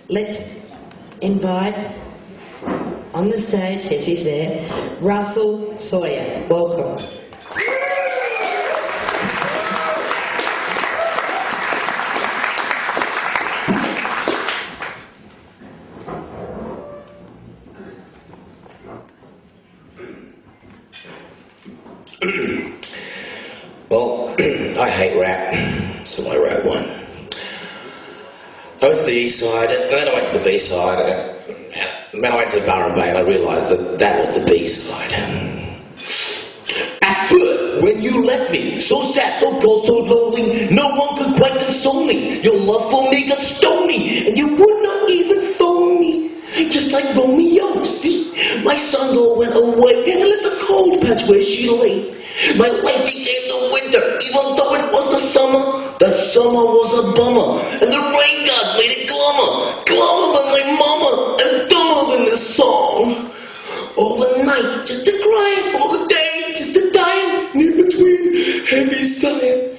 let's invite on the stage, yes he's there, Russel Sawyer. Welcome. Well, I hate rap, so I wrote one. I went to the east side, and then I went to the B side, and then I went to Byron Bay, and I realised that that was the B side. At first, when you left me, so sad, so cold, so lonely, no one could quite console me. Your love for me got stony, and you would not even phone me. Just like Romeo, see? My sun girl went away and left a cold patch where she lay. My life became the winter, even though it was the summer. That summer was a bummer, and the rain god made it glummer than my mama, and dumber than this song. All the night, just a crying, all the day, just a dying, in between, heavy sighing.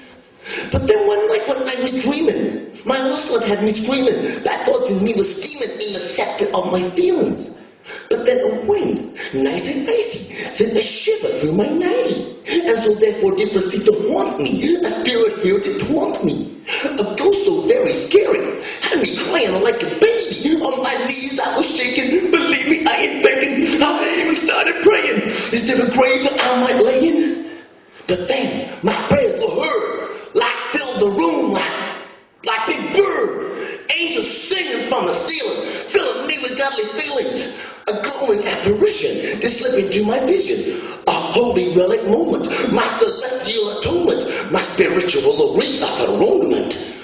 But then one night when I was dreaming, my hustler had me screaming. Bad thoughts in me were scheming in the sector of my feelings. But then a wind, nice and icy, sent a shiver through my nightie. And so therefore did proceed to haunt me. A spirit here to taunt me. A ghost so very scary had me crying like a baby. On my knees I was shaking. Believe me, I ain't begging. I even started praying. Is there a grave that I might lay in? But then my prayers were heard. Like filled the room like big bird. Angels singing from the ceiling, filling me with godly feelings. A glowing apparition to slip into my vision. A holy relic moment, my celestial atonement, my spiritual re-enthronement.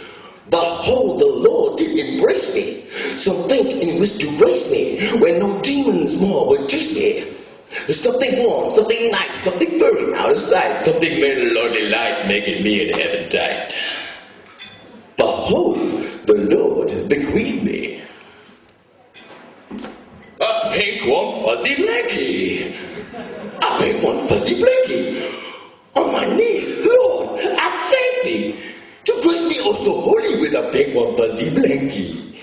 Behold, the Lord did embrace me. Some think in which to grace me, where no demons more would chase me. Something warm, something nice, something furry out of sight, something made a lordly light, making me in heaven tight. Behold, the Lord bequeathed me a pink one fuzzy blankie. A pink one fuzzy blankie. On my knees, Lord, I thank thee to grace me oh so holy with a pink one fuzzy blankie.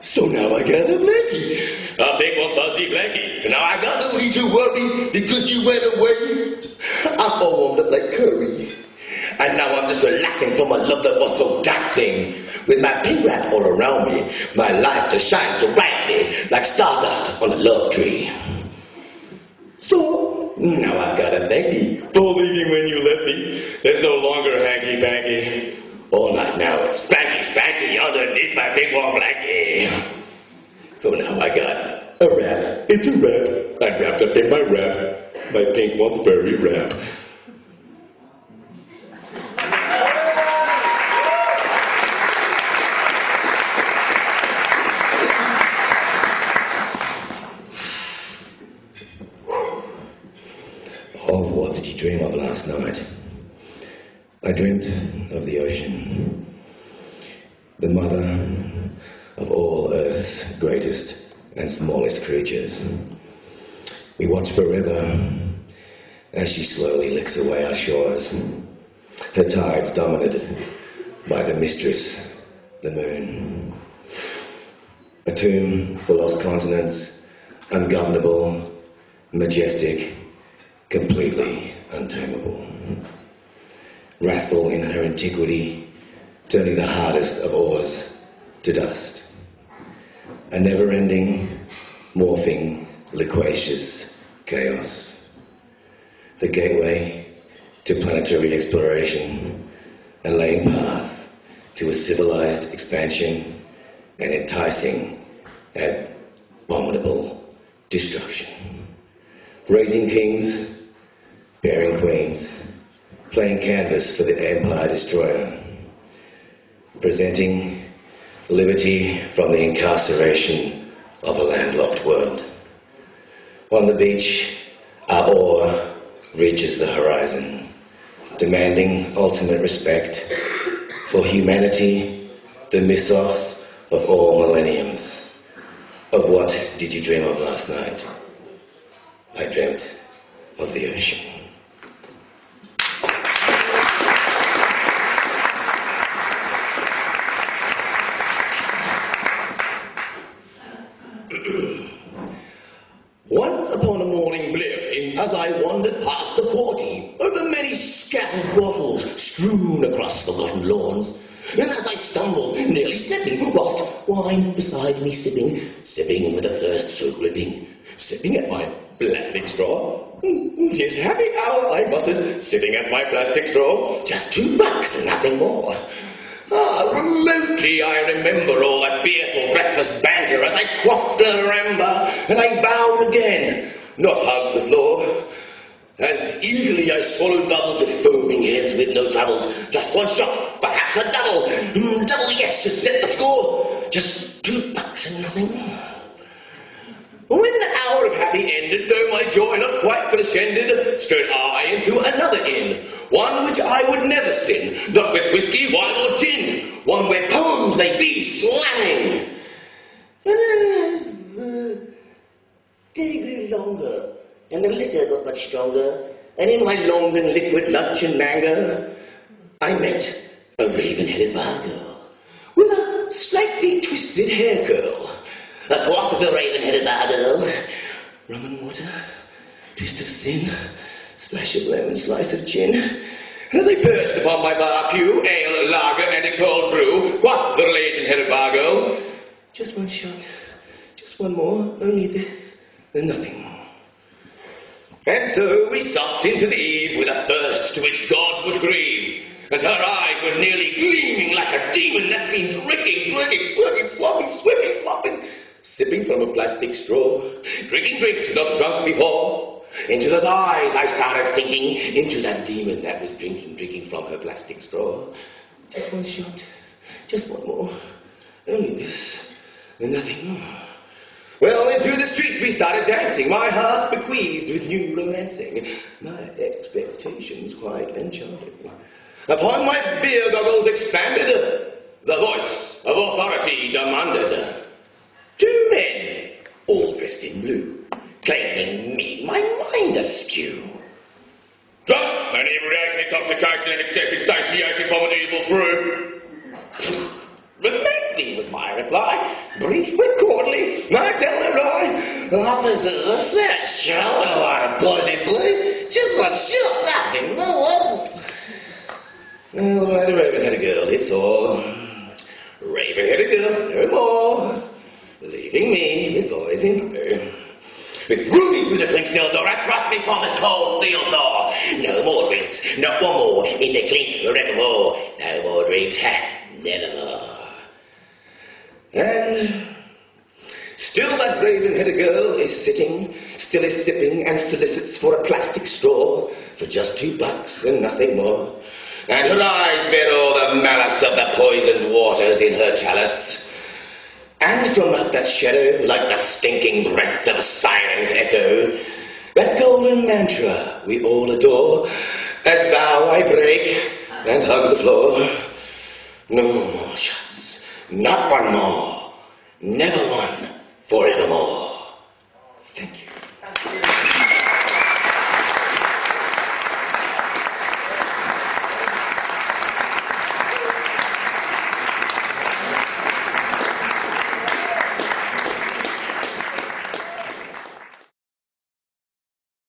So now I got a blankie, a pink one fuzzy blankie. Now I got no need to worry because you went away. I'm all warmed up like curry. And now I'm just relaxing from a love that was so taxing. With my pink wrap all around me, my life just shines so brightly like stardust on a love tree. So, now I've got to thank thee for leaving when you left me. There's no longer hanky-panky. All night now it's spanky-spanky underneath my pink warm blankie. So now I got a wrap. It's a wrap. I'm wrapped up in my wrap. My pink warm furry wrap. Of what did you dream of last night? I dreamt of the ocean, the mother of all Earth's greatest and smallest creatures. We watch forever as she slowly licks away our shores, her tides dominated by the mistress, the moon. A tomb for lost continents, ungovernable, majestic, completely untamable. Wrathful in her antiquity, turning the hardest of ores to dust. A never-ending, morphing, loquacious chaos. The gateway to planetary exploration, and laying path to a civilized expansion and enticing, abominable destruction. Raising kings, bearing queens, playing canvas for the empire destroyer, presenting liberty from the incarceration of a landlocked world. On the beach, our oar reaches the horizon, demanding ultimate respect for humanity, the mythos of all millenniums. Of what did you dream of last night? I dreamt of the ocean. past the quality, over many scattered bottles strewn across the garden lawns. And as I stumble, nearly slipping, whilst wine beside me sipping with a thirst so gripping, sipping at my plastic straw. "'Tis happy hour," I muttered, sipping at my plastic straw. "Just $2 and nothing more." Ah, remotely I remember all that beerful breakfast banter as I quaffed a ramber, and I vowed again, not hug the floor. As eagerly I swallowed bubbles with foaming heads with no troubles. Just one shot, perhaps a double. Double yes should set the score. Just $2 and nothing more. When the hour of happy ended, though my joy not quite crescended, strode I into another inn, one which I would never sin, not with whiskey, wine or gin, one where poems they be slamming. And as the day grew longer, and the liquor got much stronger, and in my long and liquid lunch and manga, I met a raven-headed bar girl with a slightly twisted hair curl. A quaff of a raven-headed bar girl, rum and water, twist of sin, splash of lemon, slice of gin. And as I perched upon my bar pew, ale, lager, and a cold brew, quaff the raven-headed bar girl. Just one shot, just one more, only this, and nothing more. And so we supped into the eve with a thirst to which God would grieve, and her eyes were nearly gleaming like a demon that's been drinking, slurping, slopping, swimming, slopping, sipping from a plastic straw, drinking drinks not drunk before. Into those eyes I started sinking, into that demon that was drinking from her plastic straw. Just one shot, just one more, only this, and nothing more. Well, into the streets we started dancing, my heart bequeathed with new romancing, my expectations quite enchanting. Upon my beer goggles expanded, the voice of authority demanded. 2 men, all dressed in blue, claiming me, my mind askew. Drunk, inebriation, intoxication, and excessive satiation from an evil brew. Remotely was my reply, brief but courtly, I tell no lie. Officers of search, showing a lot of boys in blue, just one shot, nothing more. Well, by the raven-headed girl he saw, raven-headed girl, no more, leaving me with boys in blue. With threw me through the clink steel door, I thrust me upon this cold steel door. No more drinks, not one more, in the clink forevermore. No more drinks, nevermore. And still that raven-headed girl is sitting, still is sipping and solicits for a plastic straw for just $2 and nothing more. And her eyes bear all the malice of the poisoned waters in her chalice. And from out that shadow, like the stinking breath of a siren's echo, that golden mantra we all adore, as vow I break and hug the floor. No more shots, not one more, never one.